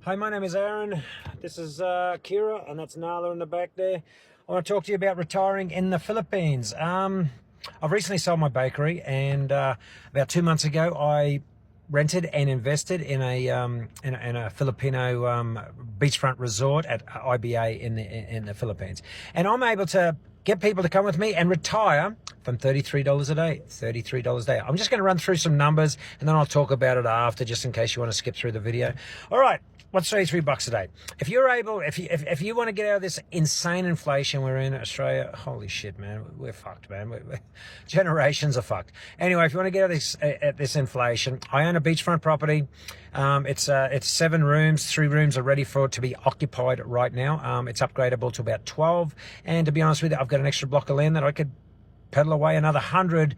Hi, my name is Aaron. This is Kira, and that's Nala in the back there. I want to talk to you about retiring in the Philippines. I've recently sold my bakery, and about 2 months ago, I rented and invested in a Filipino beachfront resort at IBA in the Philippines, and I'm able to get people to come with me and retire from $33 a day, $33 a day. I'm just going to run through some numbers, and then I'll talk about it after, just in case you want to skip through the video. All right. What's $33 a day? If you're able, if you want to get out of this insane inflation we're in Australia, holy shit, man, we're fucked, man. Generations are fucked. Anyway, if you want to get out of this inflation, I own a beachfront property. It's 7 rooms. 3 rooms are ready for it to be occupied right now. It's upgradable to about 12. And to be honest with you, I've got an extra block of land that I could pedal away another 100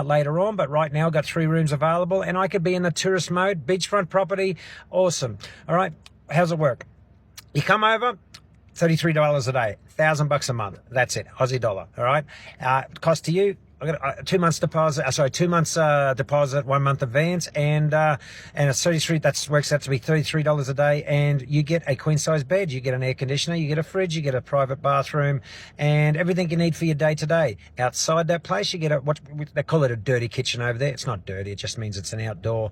later on, but right now I've got 3 rooms available, and I could be in the tourist mode. Beachfront property, awesome. All right, how's it work? You come over, $33 a day, $1,000 a month. That's it, Aussie dollar. All right, cost to you. I got a 2 months deposit. 2 months deposit, 1 month advance, and it's 33. That works out to be $33 a day, and you get a queen size bed, you get an air conditioner, you get a fridge, you get a private bathroom, and everything you need for your day to day. Outside that place, you get what they call it a dirty kitchen over there. It's not dirty; it just means it's an outdoor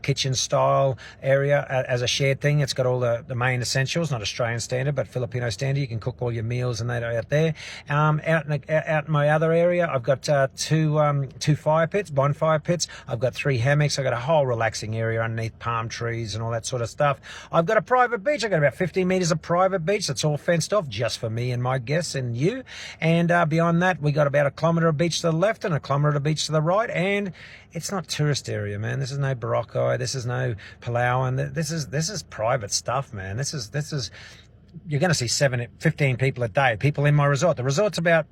kitchen style area as a shared thing. It's got all the main essentials, not Australian standard, but Filipino standard. You can cook all your meals and that out there. Out in my other area, I've got two fire pits, bonfire pits. I've got 3 hammocks. I've got a whole relaxing area underneath palm trees and all that sort of stuff. I've got a private beach. I've got about 15 meters of private beach that's all fenced off just for me and my guests and you. And beyond that, we got about a kilometre of beach to the left and a kilometre of beach to the right. And it's not tourist area, man. This is no Boracay. This is no Palawan. This is private stuff, man. This is you're going to see 15 people a day, people in my resort. The resort's about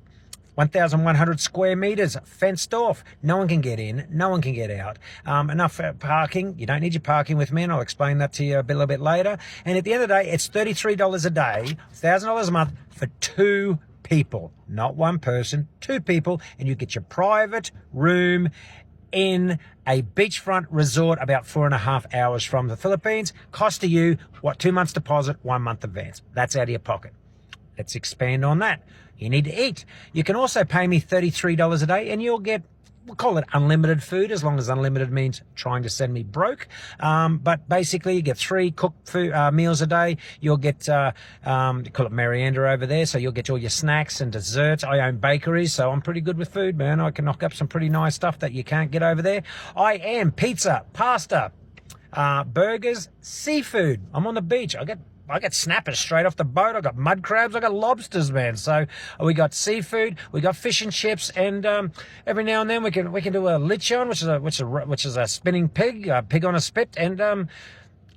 1,100 square meters, fenced off. No one can get in, no one can get out. Enough parking. You don't need your parking with me, and I'll explain that to you a little bit later. And at the end of the day, it's $33 a day, $1,000 a month for 2 people. Not 1 person, 2 people, and you get your private room in a beachfront resort about 4.5 hours from the Philippines. Cost to you, 2 months deposit, 1 month advance. That's out of your pocket. Let's expand on that. You need to eat. You can also pay me $33 a day, and you'll get, we'll call it unlimited food, as long as unlimited means trying to send me broke. But basically, you get 3 cooked food, meals a day. You'll get, you call it merienda over there, so you'll get all your snacks and desserts. I own bakeries, so I'm pretty good with food, man. I can knock up some pretty nice stuff that you can't get over there. I am pizza, pasta, burgers, seafood. I'm on the beach. I got snappers straight off the boat. I got mud crabs. I got lobsters, man. So we got seafood. We got fish and chips, and every now and then we can do a lechon, which is a spinning pig, a pig on a spit, and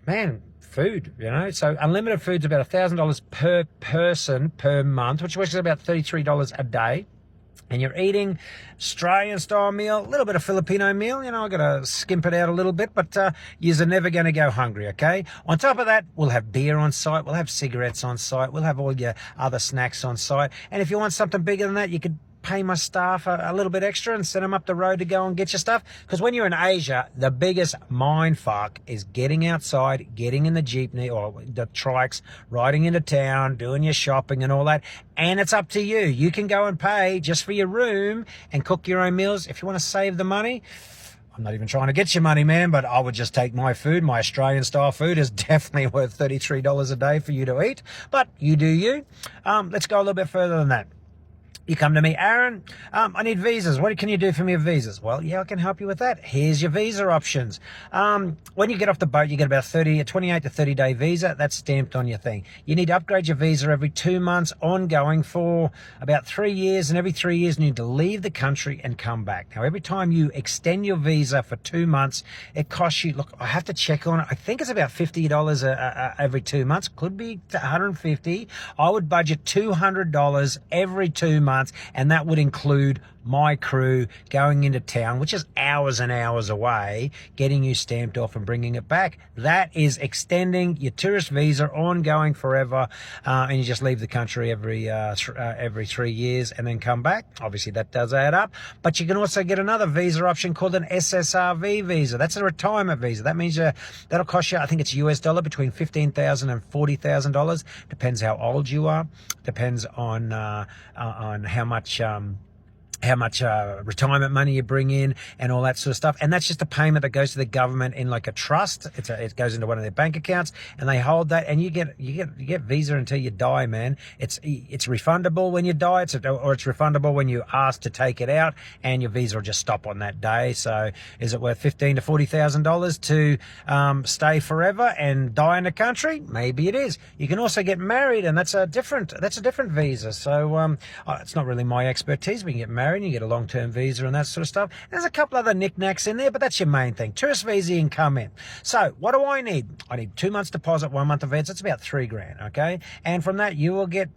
man, food. You know, so unlimited food's about $1,000 per person per month, which works out about $33 a day. And you're eating Australian style meal, a little bit of Filipino meal. You know, I've got to skimp it out a little bit, but you're never going to go hungry, okay? On top of that, we'll have beer on site. We'll have cigarettes on site. We'll have all your other snacks on site. And if you want something bigger than that, you could pay my staff a little bit extra and send them up the road to go and get your stuff. Because when you're in Asia, the biggest mind fuck is getting outside, getting in the jeepney or the trikes, riding into town, doing your shopping and all that. And it's up to you. You can go and pay just for your room and cook your own meals. If you want to save the money, I'm not even trying to get your money, man, but I would just take my food. My Australian style food is definitely worth $33 a day for you to eat. But you do you. Let's go a little bit further than that. You come to me, Aaron, I need visas. What can you do for me with visas? Well, yeah, I can help you with that. Here's your visa options. When you get off the boat, you get about a 28 to 30 day visa. That's stamped on your thing. You need to upgrade your visa every 2 months, ongoing for about 3 years. And every 3 years, you need to leave the country and come back. Now, every time you extend your visa for 2 months, it costs you, look, I have to check on it. I think it's about $50 every 2 months. Could be $150. I would budget $200 every 2 months months, and that would include my crew going into town, which is hours and hours away, getting you stamped off and bringing it back. That is extending your tourist visa ongoing forever, and you just leave the country every 3 years and then come back. Obviously that does add up, but you can also get another visa option called an SSRV visa. That's a retirement visa. That means that'll cost you, I think it's US dollar, between $15,000 and $40,000. Depends how old you are. Depends on how much retirement money you bring in and all that sort of stuff. And that's just a payment that goes to the government in like a trust. It goes into one of their bank accounts, and they hold that, and you get visa until you die, man. It's refundable when you die, or it's refundable when you ask to take it out, and your visa will just stop on that day. So is it worth $15,000 to $40,000 to stay forever and die in the country? Maybe it is. You can also get married, and that's a different visa. So it's not really my expertise. We can get married and you get a long-term visa and that sort of stuff. There's a couple other knickknacks in there, but that's your main thing. Tourist visa, you can come in. So what do I need? I need 2 months deposit, 1 month advance. That's about $3,000, okay? And from that, you will get,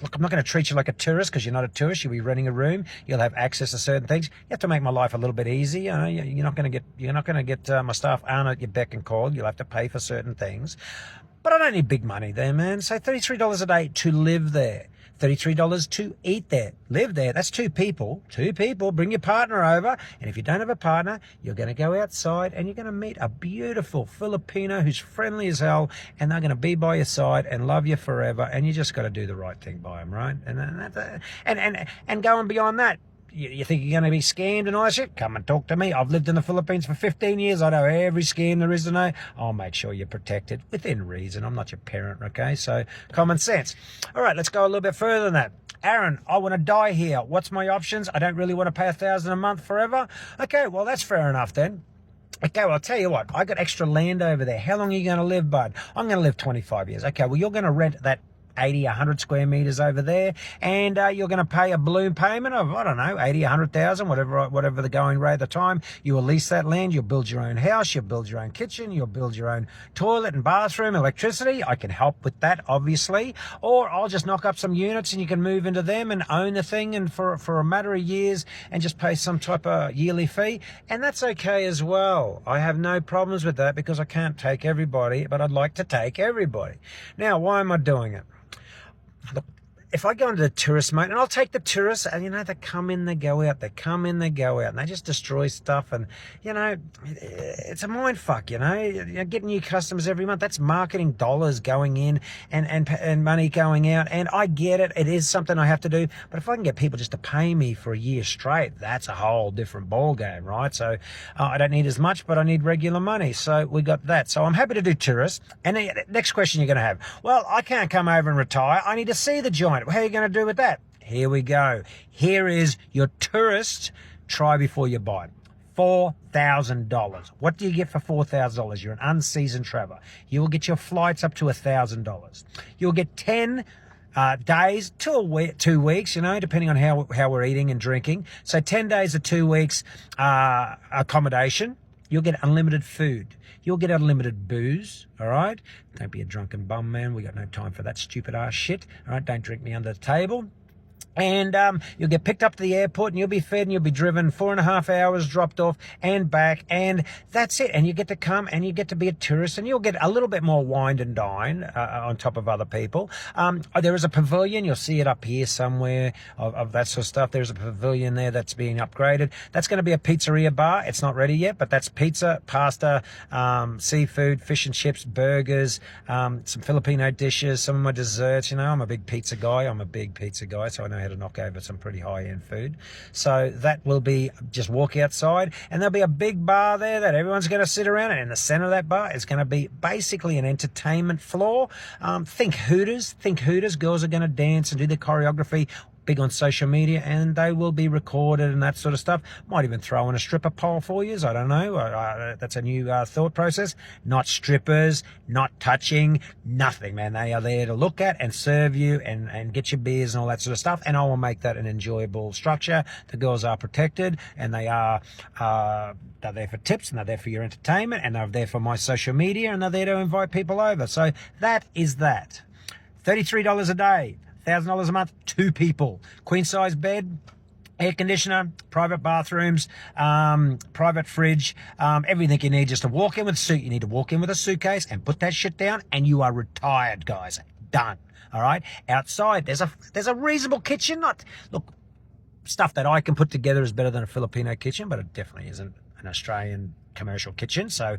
look, I'm not going to treat you like a tourist, because you're not a tourist. You'll be renting a room. You'll have access to certain things. You have to make my life a little bit easy. You know, you're not going to get my staff aren't at your beck and call. You'll have to pay for certain things. But I don't need big money there, man. So $33 a day to live there. $33 to eat there, live there. That's two people, bring your partner over. And if you don't have a partner, you're going to go outside and you're going to meet a beautiful Filipino who's friendly as hell, and they're going to be by your side and love you forever. And you just got to do the right thing by them, right? And going beyond that, you think you're going to be scammed and all that shit? Come and talk to me. I've lived in the Philippines for 15 years. I know every scam there is to know. I'll make sure you're protected within reason. I'm not your parent, okay? So common sense. All right, let's go a little bit further than that. Aaron, I want to die here. What's my options? I don't really want to pay $1,000 a month forever. Okay, well, that's fair enough then. Okay, well, I'll tell you what. I got extra land over there. How long are you going to live, bud? I'm going to live 25 years. Okay, well, you're going to rent that 80, 100 square meters over there, and you're going to pay a balloon payment of, I don't know, 80, 100,000, whatever the going rate at the time. You will lease that land, you'll build your own house, you'll build your own kitchen, you'll build your own toilet and bathroom, electricity. I can help with that, obviously. Or I'll just knock up some units and you can move into them and own the thing, and for a matter of years, and just pay some type of yearly fee. And that's okay as well. I have no problems with that, because I can't take everybody, but I'd like to take everybody. Now, why am I doing it? Look, if I go into the tourist mode, and I'll take the tourists, and they come in, they go out, and they just destroy stuff, and it's a mind fuck. Getting new customers every month, that's marketing dollars going in and money going out, and I get it. It is something I have to do, but if I can get people just to pay me for a year straight, that's a whole different ball game, right? So I don't need as much, but I need regular money, so we got that. So I'm happy to do tourists. And the next question you're going to have, well, I can't come over and retire. I need to see the joint. How are you going to do with that? Here we go. Here is your tourist try before you buy. $4,000. What do you get for $4,000? You're an unseasoned traveler. You will get your flights up to $1,000. You'll get 10 days to 2 weeks, depending on how we're eating and drinking. So 10 days to 2 weeks accommodation. You'll get unlimited food. You'll get unlimited booze, all right? Don't be a drunken bum, man. We got no time for that stupid ass shit, all right? Don't drink me under the table. And you'll get picked up to the airport, and you'll be fed, and you'll be driven 4.5 hours, dropped off and back, and that's it. And you get to come, and you get to be a tourist, and you'll get a little bit more wine and dine on top of other people. There is a pavilion. You'll see it up here somewhere of that sort of stuff. There's a pavilion there that's being upgraded. That's going to be a pizzeria bar. It's not ready yet, but that's pizza, pasta, seafood, fish and chips, burgers, some Filipino dishes, some of my desserts. I'm a big pizza guy. So I know how to knock over some pretty high-end food. So that will be just walk outside, and there'll be a big bar there that everyone's going to sit around, and in the center of that bar is going to be basically an entertainment floor. Think Hooters. Girls are going to dance and do the choreography. Big on social media, and they will be recorded and that sort of stuff. Might even throw in a stripper pole for you. I don't know. That's a new thought process. Not strippers, not touching, nothing, man. They are there to look at and serve you and get your beers and all that sort of stuff. And I will make that an enjoyable structure. The girls are protected, and they're there for tips, and they're there for your entertainment, and they're there for my social media, and they're there to invite people over. So that is that. $33 a day. $1,000 a month, 2 people. Queen size bed, air conditioner, private bathrooms, private fridge, everything you need just to walk in with a suit. You need to walk in with a suitcase and put that shit down, and you are retired, guys. Done. All right. Outside, there's a reasonable kitchen. Look, stuff that I can put together is better than a Filipino kitchen, but it definitely isn't an Australian commercial kitchen. So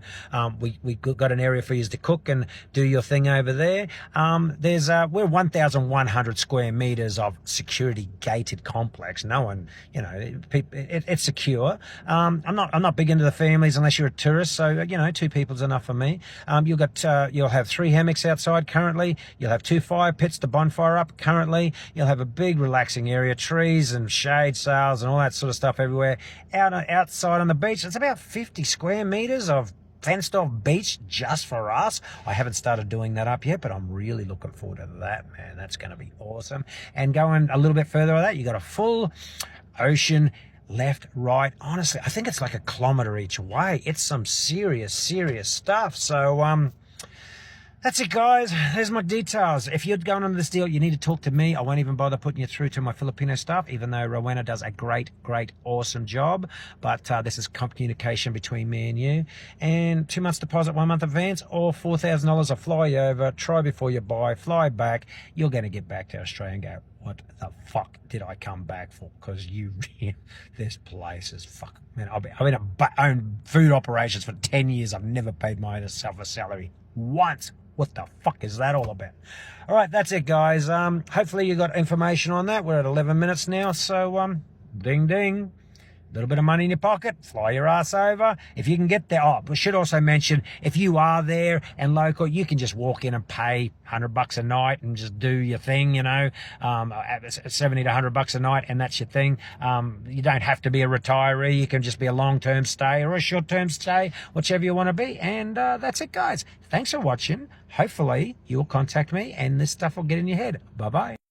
we got an area for you to cook and do your thing over there. We're 1,100 square meters of security gated complex. No one, it's secure. I'm not big into the families unless you're a tourist. So 2 people's enough for me. You'll have 3 hammocks outside currently. You'll have 2 fire pits to bonfire up currently. You'll have a big relaxing area, trees and shade sails and all that sort of stuff everywhere. Outside on the beach, it's about 50 square meters of fenced off beach just for us. I haven't started doing that up yet, but I'm really looking forward to that, man. That's going to be awesome. And going a little bit further with that, you got a full ocean left, right. Honestly, I think it's like 1 kilometer each way. It's some serious stuff. So that's it, guys. There's my details. If you're going on this deal, you need to talk to me. I won't even bother putting you through to my Filipino staff, even though Rowena does a great, awesome job. But this is communication between me and you. And 2 months deposit, 1 month advance, or $4,000. I'll fly you over, try before you buy, fly back. You're going to get back to Australia and go, what the fuck did I come back for? Because this place is fuck. Man, I've been owned food operations for 10 years. I've never paid myself a salary once. What the fuck is that all about? All right, that's it, guys. Hopefully you got information on that. We're at 11 minutes now, so ding ding. A little bit of money in your pocket, fly your ass over. If you can get there, we should also mention, if you are there and local, you can just walk in and pay $100 a night and just do your thing, $70 to $100 a night, and that's your thing. You don't have to be a retiree. You can just be a long-term stay or a short-term stay, whichever you want to be. And that's it, guys. Thanks for watching. Hopefully you'll contact me and this stuff will get in your head. Bye-bye.